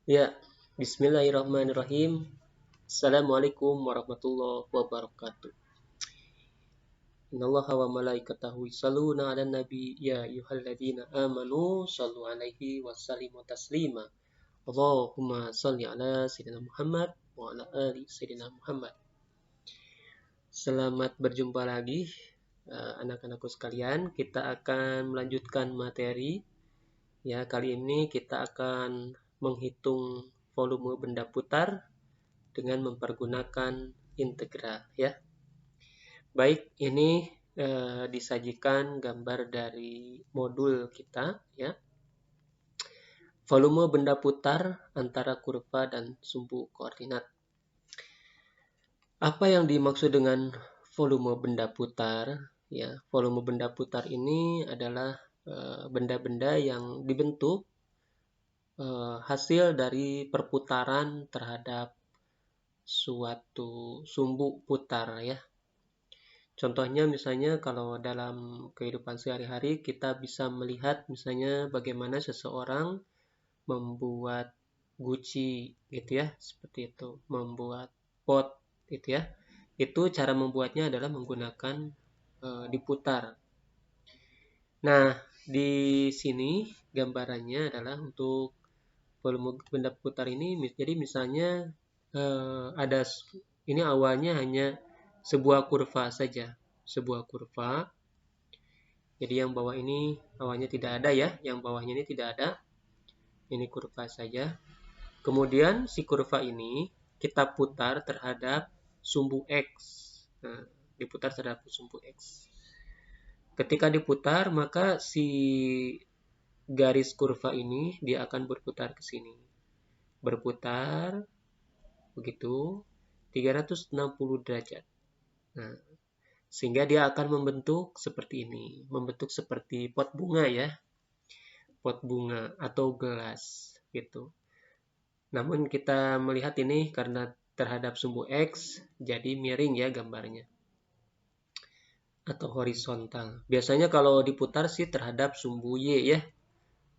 Ya, Bismillahirrahmanirrahim. Assalamualaikum warahmatullahi wabarakatuh. Innallaha wa malaikatahu yusholluna 'alan nabi ya ayyuhalladzina amanu shallu 'alaihi wa sallimu taslima. Allahumma shalli 'ala sayyidina Muhammad wa 'ala ali sayyidina Muhammad. Selamat berjumpa lagi anak-anakku sekalian. Kita akan melanjutkan materi. Ya, kali ini kita akan menghitung volume benda putar dengan mempergunakan integral ya. Baik, ini disajikan gambar dari modul kita ya. Volume benda putar antara kurva dan sumbu koordinat. Apa yang dimaksud dengan volume benda putar? Ya, volume benda putar ini adalah benda-benda yang dibentuk hasil dari perputaran terhadap suatu sumbu putar ya. Contohnya misalnya kalau dalam kehidupan sehari-hari kita bisa melihat misalnya bagaimana seseorang membuat guci gitu ya, seperti itu, membuat pot gitu ya. Itu cara membuatnya adalah menggunakan diputar. Nah, di sini gambarannya adalah untuk volume benda putar ini jadi misalnya ada ini awalnya hanya sebuah kurva saja, sebuah kurva. Jadi yang bawah ini awalnya tidak ada ya, yang bawahnya ini tidak ada. Ini kurva saja. Kemudian si kurva ini kita putar terhadap sumbu X. Nah, diputar terhadap sumbu X. Ketika diputar, maka si garis kurva ini dia akan berputar ke sini. Berputar begitu 360 derajat. Nah, sehingga dia akan membentuk seperti ini, membentuk seperti pot bunga ya, pot bunga atau gelas gitu. Namun kita melihat ini karena terhadap sumbu X jadi miring ya gambarnya atau horizontal. Biasanya kalau diputar sih terhadap sumbu Y ya,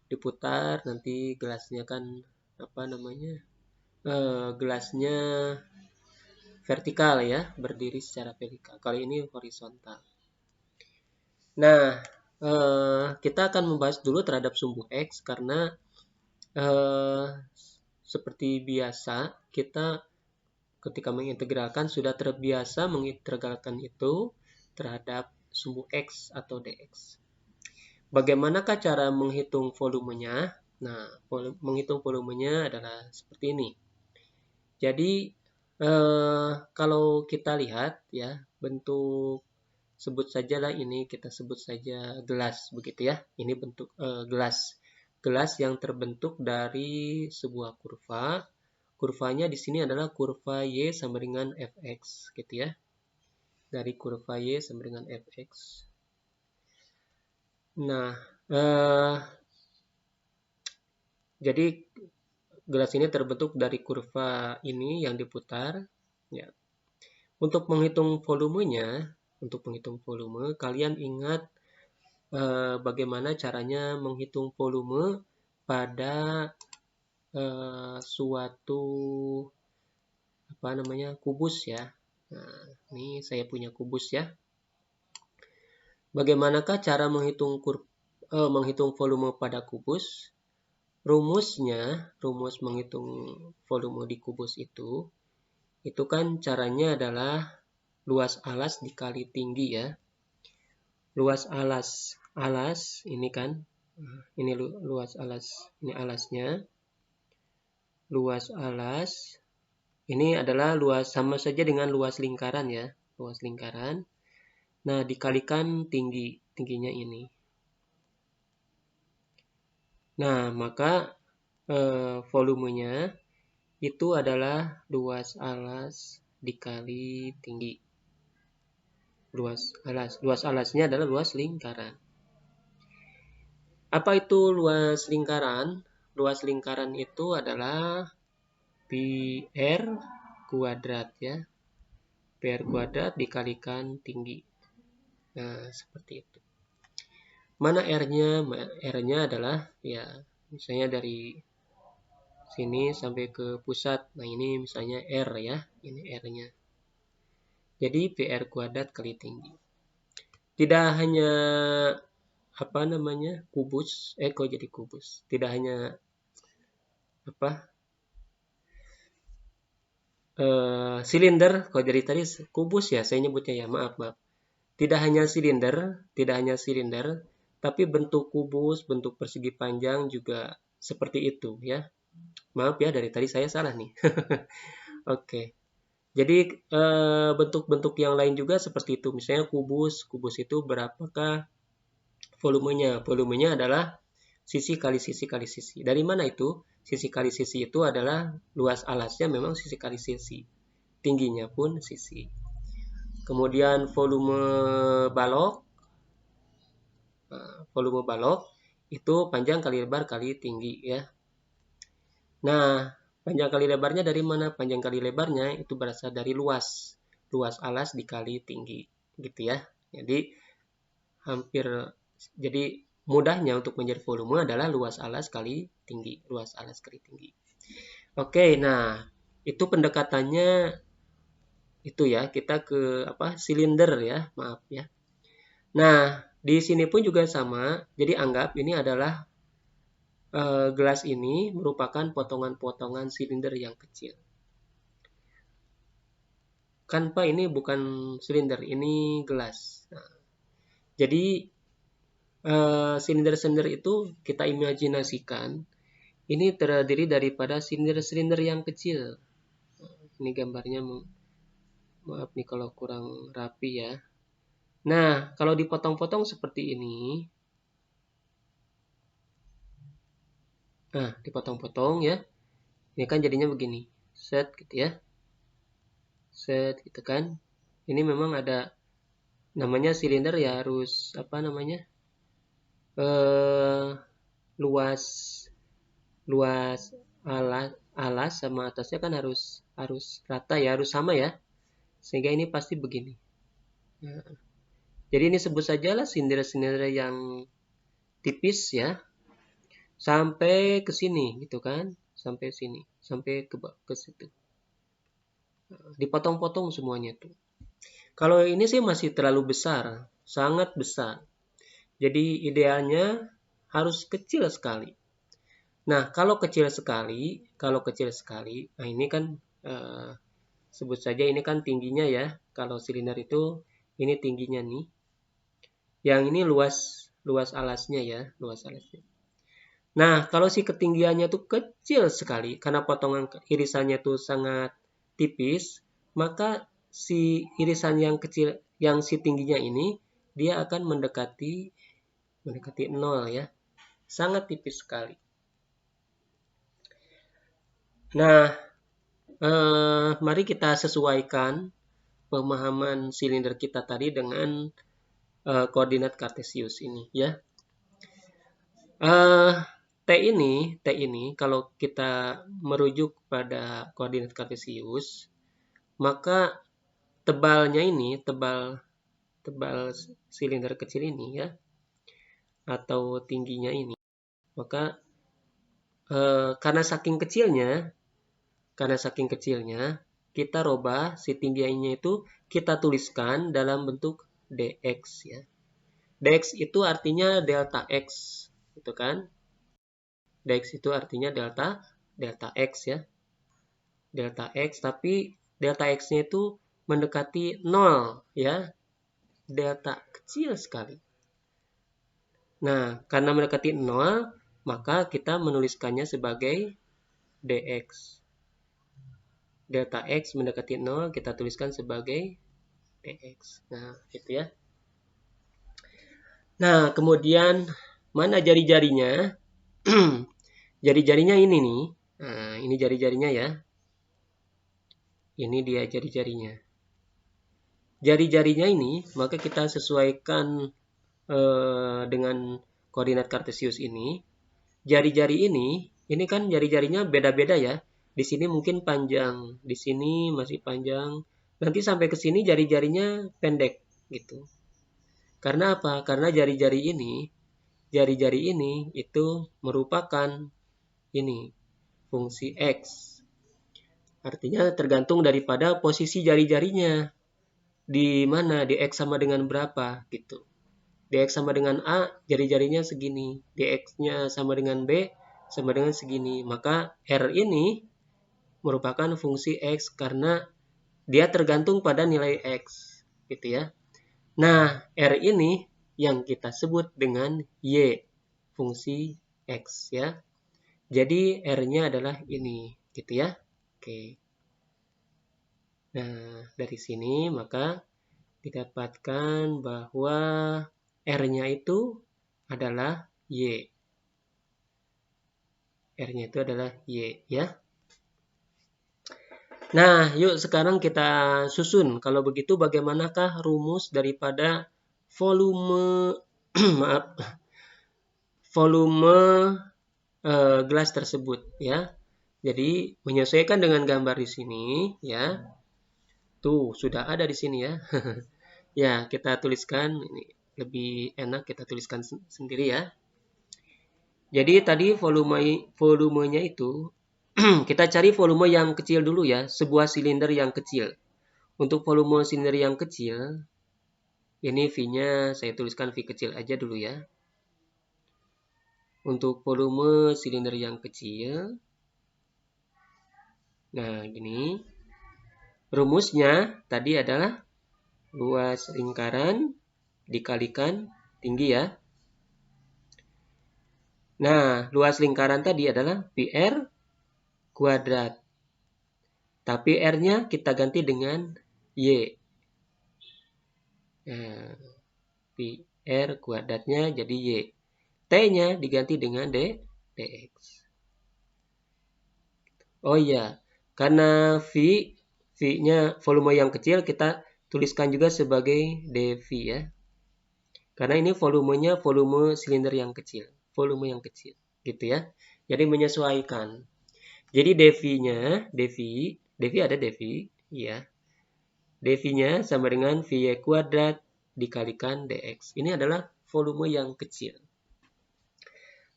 diputar nanti gelasnya kan apa namanya, gelasnya vertikal ya, berdiri secara vertikal. Kali ini horizontal. Nah, kita akan membahas dulu terhadap sumbu X karena eh, seperti biasa kita ketika mengintegralkan sudah terbiasa mengintegralkan itu terhadap sumbu X atau dx. Bagaimanakah cara menghitung volumenya? Nah, menghitung volumenya adalah seperti ini. Jadi kalau kita lihat ya bentuk, sebut sajalah ini kita sebut saja gelas begitu ya. Ini bentuk gelas. Gelas yang terbentuk dari sebuah kurva. Kurvanya di sini adalah kurva Y sama dengan Fx gitu ya. Dari kurva Y sama dengan Fx. Nah, jadi gelas ini terbentuk dari kurva ini yang diputar ya. Untuk menghitung volumenya, untuk menghitung volume, kalian ingat bagaimana caranya menghitung volume pada suatu apa namanya kubus ya. Nah, ini saya punya kubus ya. Bagaimanakah cara menghitung volume pada kubus? Rumusnya, rumus menghitung volume di kubus itu kan caranya adalah luas alas dikali tinggi ya. Luas alas ini kan, ini luas alas, ini alasnya. Luas alas ini adalah luas sama saja dengan luas lingkaran ya, luas lingkaran. Nah, dikalikan tingginya ini. Nah, maka volumenya itu adalah luas alas dikali tinggi. Luas alasnya adalah luas lingkaran. Apa itu luas lingkaran? Luas lingkaran itu adalah PR kuadrat ya. PR kuadrat dikalikan tinggi. Nah, seperti itu. Mana R-nya? R-nya adalah ya misalnya dari Sini sampai ke pusat. Nah, ini misalnya R ya. Ini R-nya. Jadi PR kuadrat kali tinggi. Tidak hanya apa namanya? Kubus. Kok jadi kubus? Tidak hanya apa? Silinder. Kalau dari tadi kubus ya, saya nyebutnya ya. Maaf, maaf. Tidak hanya silinder, tapi bentuk kubus, bentuk persegi panjang juga seperti itu ya. Maaf ya, dari tadi saya salah nih. Oke. Jadi bentuk-bentuk yang lain juga seperti itu. Misalnya kubus, kubus itu berapakah volumenya? Volumenya adalah sisi kali sisi kali sisi. Dari mana itu? Sisi kali sisi itu adalah luas alasnya memang sisi kali sisi. Tingginya pun sisi. Kemudian volume balok itu panjang kali lebar kali tinggi ya. Nah, panjang kali lebarnya dari mana? Panjang kali lebarnya itu berasal dari luas alas dikali tinggi, gitu ya. Jadi mudahnya untuk menjadi volume adalah luas alas kali tinggi. Oke, nah itu pendekatannya itu ya, kita ke silinder ya, maaf ya. Nah, di sini pun juga sama. Jadi anggap ini adalah gelas ini merupakan potongan-potongan silinder yang kecil. Kan Pak, ini bukan silinder, ini gelas. Nah, jadi silinder-silinder itu kita imajinasikan ini terdiri daripada silinder-silinder yang kecil. Ini gambarnya, maaf nih kalau kurang rapi ya. Nah, kalau dipotong-potong seperti ini, nah dipotong-potong ya, ini kan jadinya begini, set gitu ya, set gitu kan. Ini memang ada namanya silinder ya, harus apa namanya, luas luas alas sama atasnya kan harus rata ya, harus sama ya, sehingga ini pasti begini. Nah, jadi ini sebut sajalah silinder-silinder yang tipis ya, sampai ke sini gitu kan, sampai sini, sampai ke situ, dipotong-potong semuanya tuh. Kalau ini sih masih terlalu besar, sangat besar. Jadi idealnya harus kecil sekali. Nah, kalau kecil sekali, nah ini kan sebut saja ini kan tingginya ya. Kalau silinder itu ini tingginya nih. Yang ini luas alasnya ya, luas alasnya. Nah, kalau si ketinggiannya tuh kecil sekali karena potongan irisannya tuh sangat tipis, maka si irisan yang kecil, yang si tingginya ini dia akan mendekati 0 ya. Sangat tipis sekali. Nah, mari kita sesuaikan pemahaman silinder kita tadi dengan koordinat kartesius ini ya. T ini kalau kita merujuk pada koordinat kartesius, maka tebalnya ini, tebal silinder kecil ini ya, atau tingginya ini, maka karena saking kecilnya kita robah si tingginya itu, kita tuliskan dalam bentuk dx ya. Dx itu artinya delta x, gitu kan? Dx itu artinya delta x ya. Delta x, tapi delta x-nya itu mendekati 0 ya. Delta kecil sekali. Nah, karena mendekati 0, maka kita menuliskannya sebagai dx. Delta x mendekati 0, kita tuliskan sebagai dx. Nah, itu ya. Nah, kemudian mana jari-jarinya? Jari-jarinya ini nih. Nah, ini jari-jarinya ya. Ini dia jari-jarinya. Jari-jarinya ini, maka kita sesuaikan dengan koordinat kartesius ini. Jari-jari ini kan jari-jarinya beda-beda ya. Di sini mungkin panjang, di sini masih panjang. Nanti sampai ke sini jari-jarinya pendek gitu. Karena apa? Karena jari-jari ini itu merupakan ini fungsi X. Artinya tergantung daripada posisi jari-jarinya. Di mana? Di X sama dengan berapa gitu. Di X sama dengan A, jari-jarinya segini. Di X-nya sama dengan B, sama dengan segini. Maka R ini merupakan fungsi X karena dia tergantung pada nilai X. Gitu ya. Nah, R ini yang kita sebut dengan Y, fungsi X ya. Jadi R-nya adalah ini, gitu ya. Oke. Nah, dari sini maka didapatkan bahwa R-nya itu adalah Y. R-nya itu adalah Y, ya. Nah, yuk sekarang kita susun. Kalau begitu bagaimanakah rumus daripada volume maaf, volume gelas tersebut ya. Jadi menyesuaikan dengan gambar di sini ya. Tuh, sudah ada di sini ya. Ya, kita tuliskan ini lebih enak kita tuliskan sendiri ya. Jadi tadi volumenya itu kita cari volume yang kecil dulu ya, sebuah silinder yang kecil. Untuk volume silinder yang kecil, ini V-nya saya tuliskan V kecil aja dulu ya. Untuk volume silinder yang kecil, nah gini. Rumusnya tadi adalah luas lingkaran dikalikan tinggi ya. Nah, luas lingkaran tadi adalah PR kuadrat. Tapi R-nya kita ganti dengan Y. Nah, PR kuadratnya jadi Y. T-nya diganti dengan dx. Oh iya, karena V-nya volume yang kecil kita tuliskan juga sebagai dV ya. Karena ini volumenya volume silinder yang kecil. Volume yang kecil. Gitu ya. Jadi menyesuaikan. Jadi dV-nya, dV ada dV, ya. dV-nya sama dengan VY kuadrat dikalikan dx. Ini adalah volume yang kecil.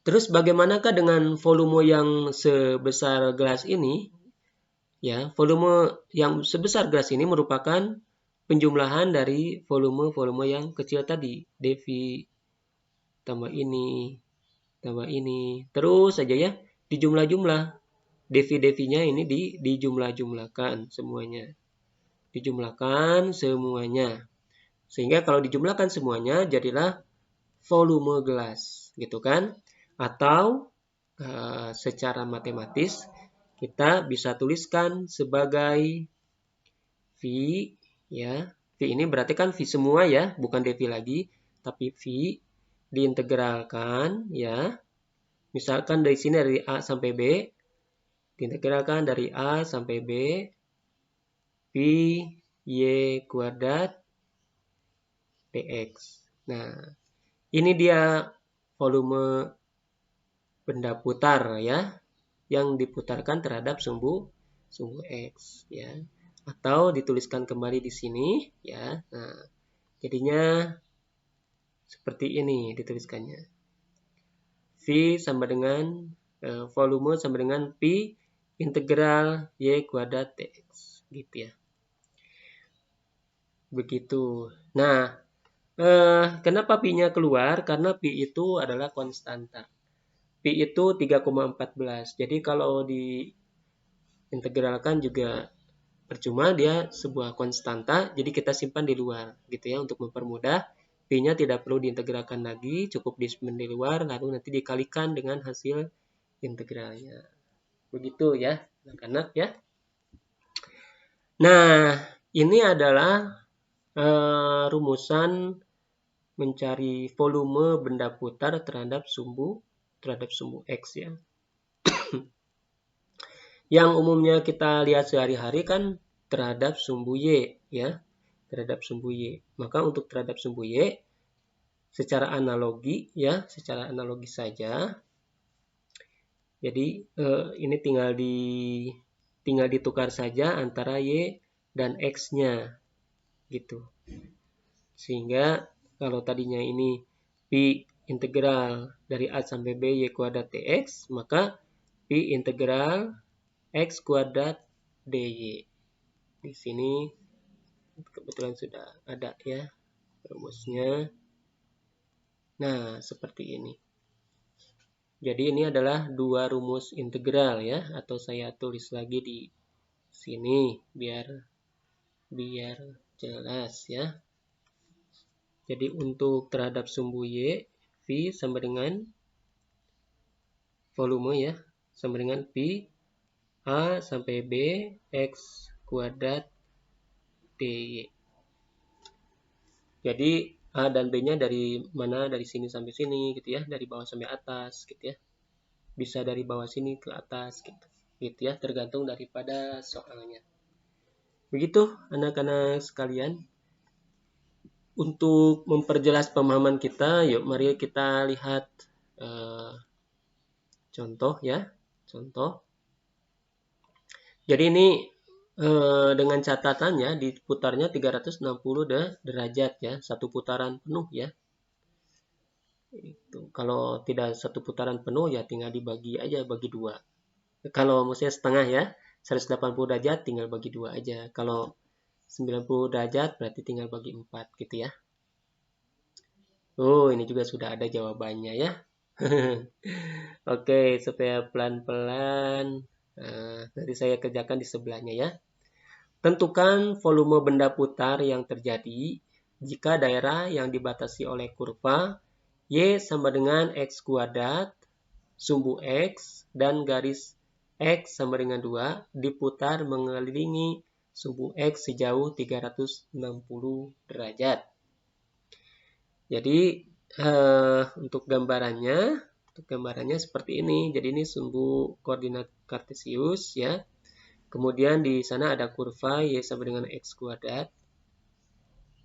Terus bagaimanakah dengan volume yang sebesar gelas ini? Ya, volume yang sebesar gelas ini merupakan penjumlahan dari volume-volume yang kecil tadi. dV tambah ini, terus saja ya, dijumlah-jumlah. dV-dV-nya ini dijumlah-jumlahkan semuanya. Dijumlahkan semuanya. Sehingga kalau dijumlahkan semuanya jadilah volume gelas, gitu kan? Atau secara matematis kita bisa tuliskan sebagai V ya. V ini berarti kan V semua ya, bukan dV lagi, tapi V diintegralkan ya. Misalkan dari sini dari A sampai B, diintegralkan dari A sampai B, V Y kuadrat dx. Nah, ini dia volume benda putar ya, yang diputarkan terhadap sumbu X ya. Atau dituliskan kembali di sini ya. Nah, jadinya seperti ini dituliskannya. V sama dengan volume sama dengan P integral Y kuadrat dx gitu ya. Begitu. Nah, kenapa Pi-nya keluar? Karena Pi itu adalah konstanta. Pi itu 3,14. Jadi kalau diintegralkan juga percuma, dia sebuah konstanta. Jadi kita simpan di luar gitu ya untuk mempermudah. Pi-nya tidak perlu diintegralkan lagi, cukup disimpan di luar lalu nanti dikalikan dengan hasil integralnya. Begitu ya, anak-anak ya. Nah, ini adalah rumusan mencari volume benda putar terhadap sumbu X ya. Yang umumnya kita lihat sehari-hari kan terhadap sumbu Y ya, terhadap sumbu Y. Maka untuk terhadap sumbu Y secara analogi ya, secara analogi saja. Jadi ini tinggal ditukar saja antara Y dan X-nya gitu. Sehingga kalau tadinya ini Pi integral dari A sampai B Y kuadrat dx, maka Pi integral X kuadrat dy. Di sini kebetulan sudah ada ya rumusnya. Nah, seperti ini. Jadi ini adalah dua rumus integral ya, atau saya tulis lagi di sini biar jelas ya. Jadi untuk terhadap sumbu Y, V sama dengan volume ya, sama dengan Pi A sampai B X kuadrat dy. Jadi A dan B-nya dari mana? Dari sini sampai sini gitu ya, dari bawah sampai atas gitu ya. Bisa dari bawah sini ke atas gitu ya, tergantung daripada soalnya. Begitu anak-anak sekalian. Untuk memperjelas pemahaman kita, yuk mari kita lihat contoh ya. Contoh. Jadi ini dengan catatannya diputarnya 360 derajat ya, satu putaran penuh ya. Itu. Kalau tidak satu putaran penuh ya tinggal dibagi aja, bagi dua. Kalau maksudnya setengah ya, 180 derajat tinggal bagi dua aja. Kalau 90 derajat berarti tinggal bagi 4 gitu ya. Oh, ini juga sudah ada jawabannya ya. Oke, supaya pelan-pelan. Nanti saya kerjakan di sebelahnya ya. Tentukan volume benda putar yang terjadi jika daerah yang dibatasi oleh kurva Y sama dengan X kuadrat, sumbu X, dan garis X sama dengan 2 diputar mengelilingi sumbu X sejauh 360 derajat. Jadi untuk gambarannya seperti ini. Jadi ini sumbu koordinat kartesius ya. Kemudian di sana ada kurva Y sama dengan X kuadrat.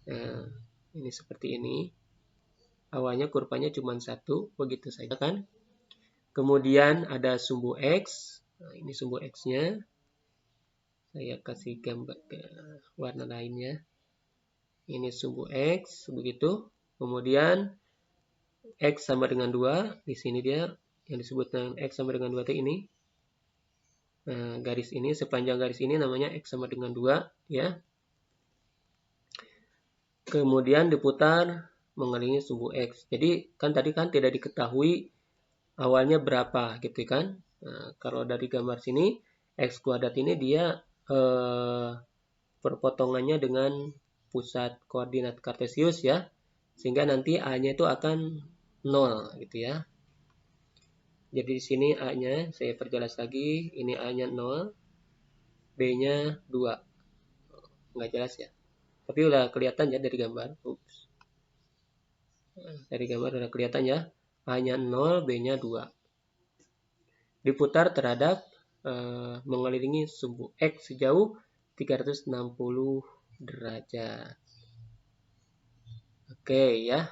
Nah, ini seperti ini. Awalnya kurvanya cuma satu, begitu saja kan. Kemudian ada sumbu X. Nah, ini sumbu X-nya. Saya kasih gambar warna lainnya. Ini sumbu X, begitu. Kemudian X sama dengan 2. Di sini dia yang disebut dengan X sama dengan 2 itu ini. Nah, garis ini, sepanjang garis ini namanya X sama dengan 2. Ya. Kemudian diputar mengelilingi sumbu X. Jadi kan tadi kan tidak diketahui awalnya berapa gitu kan. Nah, kalau dari gambar sini X kuadrat ini dia perpotongannya dengan pusat koordinat kartesius ya. Sehingga nanti A-nya itu akan 0 gitu ya. Jadi di sini A-nya saya perjelas lagi, ini A-nya 0, B-nya 2. Nggak jelas ya. Tapi udah kelihatan ya dari gambar. Dari gambar udah kelihatan ya. A-nya 0, B-nya 2. Diputar terhadap mengelilingi sumbu X sejauh 360 derajat. Oke ya.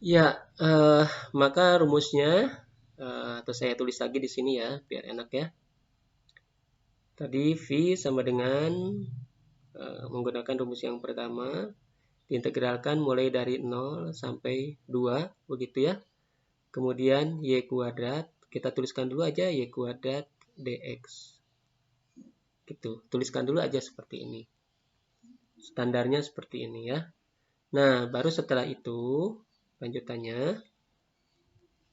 Ya, maka rumusnya atau saya tulis lagi di sini ya, biar enak ya. Tadi V sama dengan menggunakan rumus yang pertama, diintegralkan mulai dari 0 sampai 2, begitu ya. Kemudian Y kuadrat, kita tuliskan dulu aja Y kuadrat dx. Gitu, tuliskan dulu aja seperti ini. Standarnya seperti ini ya. Nah, baru setelah itu, lanjutannya,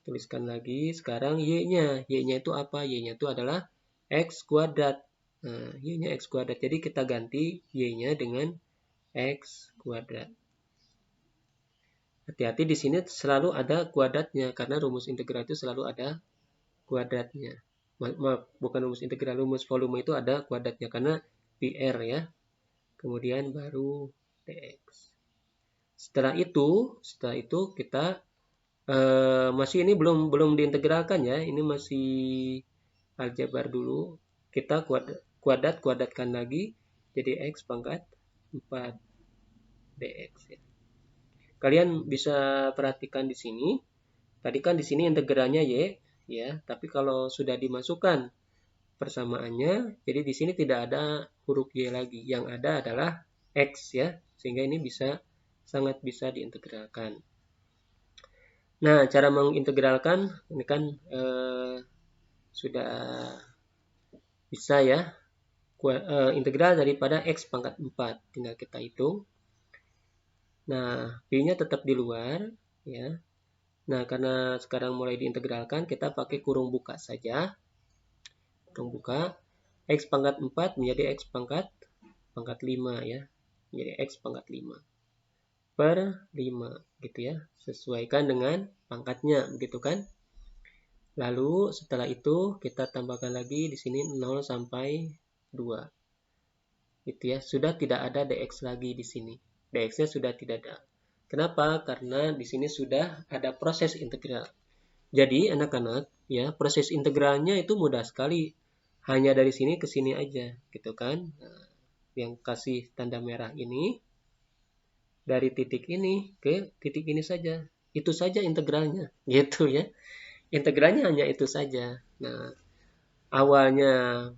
tuliskan lagi sekarang Y-nya. Y-nya itu apa? Y-nya itu adalah X kuadrat. Nah, Y-nya X kuadrat. Jadi kita ganti Y-nya dengan X kuadrat. Hati-hati di sini selalu ada kuadratnya karena rumus integral itu selalu ada kuadratnya. Maaf, bukan rumus integral, rumus volume itu ada kuadratnya karena PR ya. Kemudian baru dx. Setelah itu kita masih ini belum diintegralkan ya. Ini masih aljabar dulu. Kita kuadratkan lagi jadi x pangkat 4 dx ya. Kalian bisa perhatikan di sini. Tadi kan di sini integralnya y, ya. Tapi kalau sudah dimasukkan persamaannya, jadi di sini tidak ada huruf y lagi. Yang ada adalah x ya. Sehingga ini sangat bisa diintegralkan. Nah, cara mengintegralkan ini kan sudah bisa ya. Integral daripada X pangkat 4. Tinggal kita hitung. Nah, P-nya tetap di luar. Ya. Nah, karena sekarang mulai diintegralkan, kita pakai kurung buka saja. Kurung buka. X pangkat 4 menjadi X pangkat 5 ya. Menjadi X pangkat 5 per 5 gitu ya. Sesuaikan dengan pangkatnya, begitu kan? Lalu setelah itu kita tambahkan lagi di sini 0 sampai 2. Gitu ya. Sudah tidak ada dx lagi di sini. Dx-nya sudah tidak ada. Kenapa? Karena di sini sudah ada proses integral. Jadi anak-anak ya, proses integralnya itu mudah sekali. Hanya dari sini ke sini aja, gitu kan? Nah, yang kasih tanda merah ini dari titik ini ke titik ini saja. Itu saja integralnya, gitu ya. Integralnya hanya itu saja. Nah, awalnya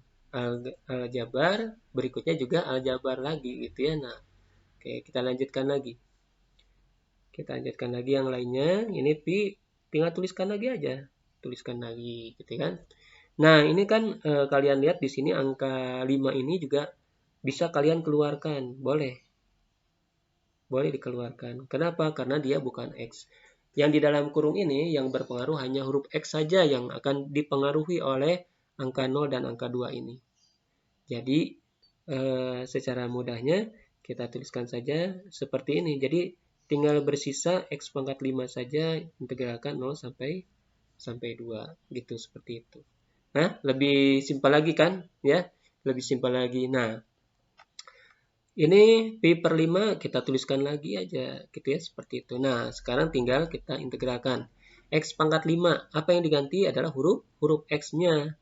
aljabar, berikutnya juga aljabar lagi gitu ya. Nah, oke, kita lanjutkan lagi. Kita lanjutkan lagi yang lainnya. Ini pi tinggal tuliskan lagi aja. Tuliskan lagi gitu kan. Nah, ini kan kalian lihat di sini angka 5 ini juga bisa kalian keluarkan. Boleh. Boleh dikeluarkan. Kenapa? Karena dia bukan X. Yang di dalam kurung ini yang berpengaruh hanya huruf X saja yang akan dipengaruhi oleh angka 0 dan angka 2 ini. Jadi, secara mudahnya kita tuliskan saja seperti ini. Jadi, tinggal bersisa X pangkat 5 saja, integralkan 0 sampai 2. Gitu, seperti itu. Nah, lebih simpel lagi kan? Ya, lebih simpel lagi. Nah, ini Pi per 5 kita tuliskan lagi aja gitu ya, seperti itu. Nah, sekarang tinggal kita integralkan. X pangkat 5, apa yang diganti adalah huruf X-nya.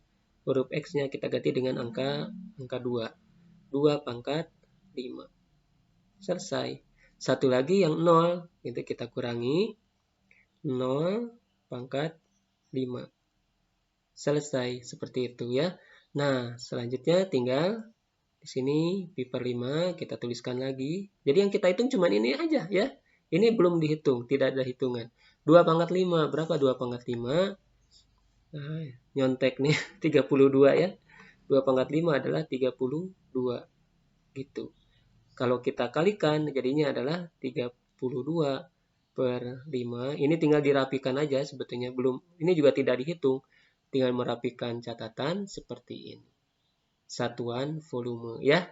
Huruf X-nya kita ganti dengan angka 2. 2 pangkat 5. Selesai. Satu lagi yang 0, itu kita kurangi. 0 pangkat 5. Selesai, seperti itu ya. Nah, selanjutnya tinggal di sini pi per 5 kita tuliskan lagi. Jadi yang kita hitung cuma ini aja ya. Ini belum dihitung, tidak ada hitungan. 2 pangkat 5, berapa 2 pangkat 5? Nah, nyontek nih, 32 ya. 2 pangkat 5 adalah 32. Gitu. Kalau kita kalikan, jadinya adalah 32 per 5. Ini tinggal dirapikan aja sebetulnya. Belum, ini juga tidak dihitung. Tinggal merapikan catatan seperti ini. Satuan volume ya.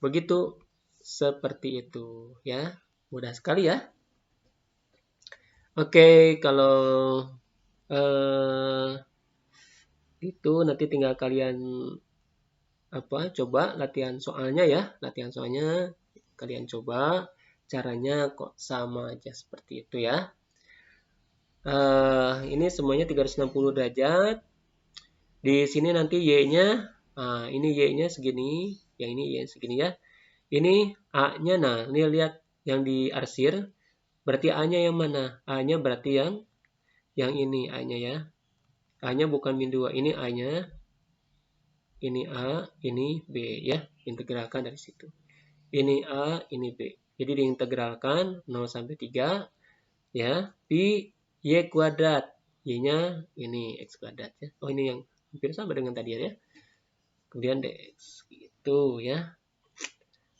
Begitu, seperti itu ya. Mudah sekali ya. Oke, kalau itu nanti tinggal kalian coba latihan soalnya ya. Latihan soalnya kalian coba, caranya kok sama aja seperti itu ya. Ini semuanya 360 derajat. Di sini nanti y-nya, ini y-nya segini, yang ini y segini ya. Ini a-nya, nah ini lihat yang diarsir, berarti a-nya yang mana? A-nya berarti yang ini a-nya ya. A-nya bukan min 2, ini a-nya. Ini a, ini b ya. Integralkan dari situ. Ini a, ini b. Jadi diintegralkan 0 sampai 3 ya. Pi y kuadrat. Y-nya ini x kuadrat ya. Oh, ini yang hampir sama dengan tadi ya. Kemudian dx gitu ya.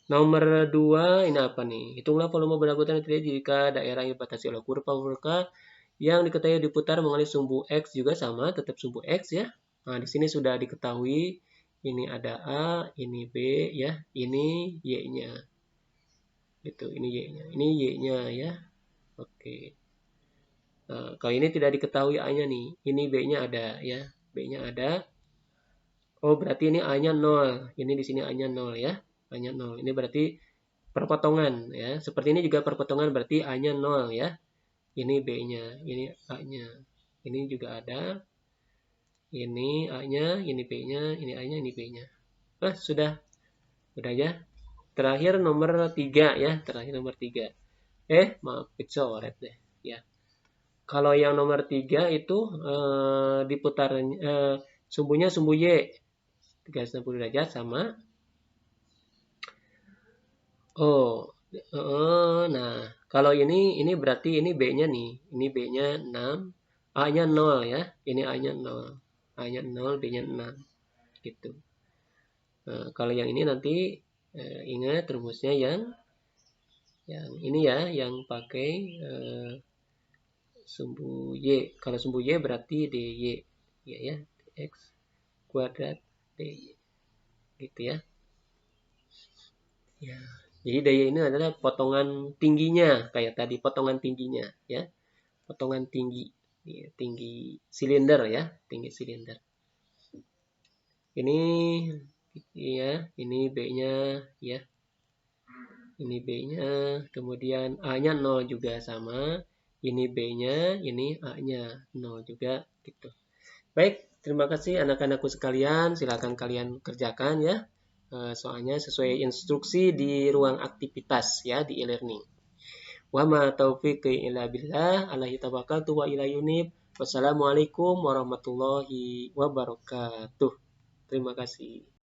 Nomor 2 ini apa nih? Hitunglah volume benda-benda yang terjadi jika daerah yang dibatasi oleh kurva vulka yang diketahui diputar mengenai sumbu X juga sama, tetap sumbu X ya. Nah, di sini sudah diketahui ini ada A, ini B ya, ini Y-nya. Gitu, ini Y-nya. Ini Y-nya ya. Oke. Nah, kalau ini tidak diketahui A-nya nih. Ini B-nya ada ya. B-nya ada. Oh, berarti ini A-nya 0. Ini di sini A-nya 0 ya. A-nya 0. Ini berarti perpotongan ya. Seperti ini juga perpotongan berarti A-nya 0 ya. Ini B-nya, ini A-nya. Ini juga ada. Ini A-nya, ini B-nya, ini A-nya, ini B-nya. Nah, sudah. Udah ya. Terakhir nomor 3 ya. Terakhir nomor 3. Maaf, kecoret deh. Ya. Kalau yang nomor 3 itu diputar sumbunya sumbu Y. 360 derajat sama. Oh, nah Kalau ini berarti ini B-nya nih. Ini B-nya 6, A-nya 0 ya. Ini A-nya 0. A-nya 0, B-nya 6 gitu. Nah, kalau yang ini nanti ingat rumusnya yang ini ya, yang pakai sumbu Y. Kalau sumbu Y berarti DY. Ya, X kuadrat DY. Gitu ya. Ya. Jadi DY ini adalah potongan tingginya, kayak tadi potongan tingginya ya. Potongan tinggi. Ya, tinggi silinder ya, tinggi silinder. Ini ya, ini B-nya ya. Ini B-nya, kemudian A-nya 0 juga sama. Ini B-nya, ini A-nya 0 juga gitu. Baik, terima kasih anak-anakku sekalian. Silakan kalian kerjakan ya. Soalnya sesuai instruksi di ruang aktivitas ya di e-learning. Wa ma taufiqi illa billah, alaihi tawakkaltu wa ilaihi unib. Wassalamualaikum warahmatullahi wabarakatuh. Terima kasih.